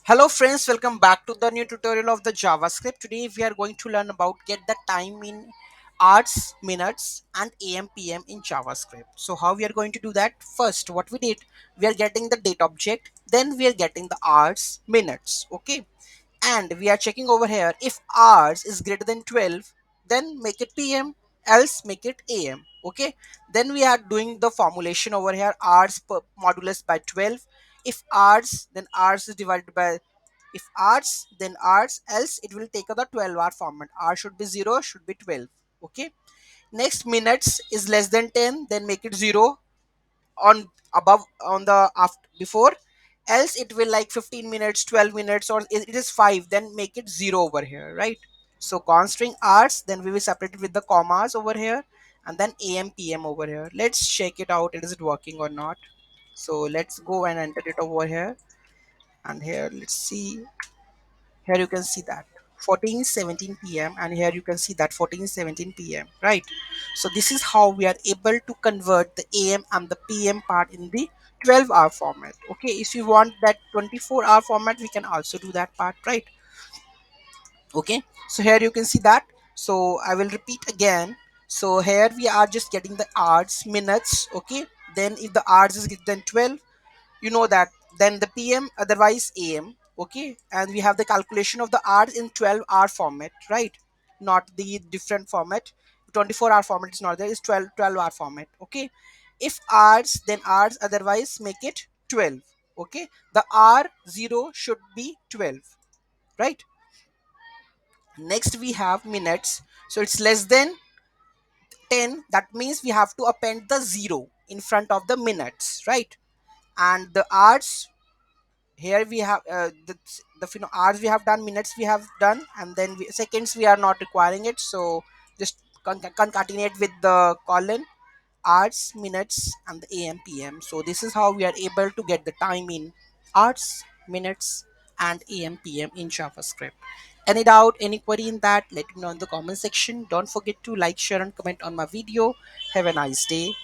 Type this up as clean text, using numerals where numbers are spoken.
Hello friends, welcome back to the new tutorial of the JavaScript. Today we are going to learn about get the time in hours, minutes and AM PM in JavaScript. So how we are going to do that? First, what we did, we are getting the date object, then we are getting the hours, minutes, okay? And we are checking over here if hours is greater than 12, then make it PM, else make it AM, okay? Then we are doing the formulation over here, hours per modulus by 12. If hours, then hours is divided by, if hours then hours, else it will take the 12-hour format. R should be 0, should be 12, okay? Next, minutes is less than 10, then make it 0 on above on the after before, else it will like 15 minutes, 12 minutes, or it is 5, then make it 0 over here, right? So const string hours, then we will separate it with the commas over here, and then am pm over here. Let's check it out, is it working or not. So let's go and enter it over here, and here let's see. Here you can see that 14:17 p.m. and here you can see that 14:17 p.m. right? So this is how we are able to convert the am and the pm part in the 12-hour format. Okay, if you want that 24-hour format, we can also do that part, right? Okay, so here you can see that. So I will repeat again. So here we are just getting the hours, minutes, okay? Then if the hours is greater than 12, you know that, then the pm, otherwise am, okay? And we have the calculation of the hours in 12-hour format, right? Not the different format. 24-hour format is not there, it's 12-hour format, okay? If hours, then hours, otherwise make it 12, okay? The r 0 should be 12, right? Next we have minutes, so it's less than 10, that means we have to append the 0 in front of the minutes, right? And the hours, here we have the hours we have done, minutes we have done, and then seconds we are not requiring it, so just concatenate with the colon, hours, minutes and the am pm. So this is how we are able to get the time in hours, minutes and am pm in JavaScript. Any doubt, any query in that, let me know in the comment section. Don't forget to like, share and comment on my video. Have a nice day.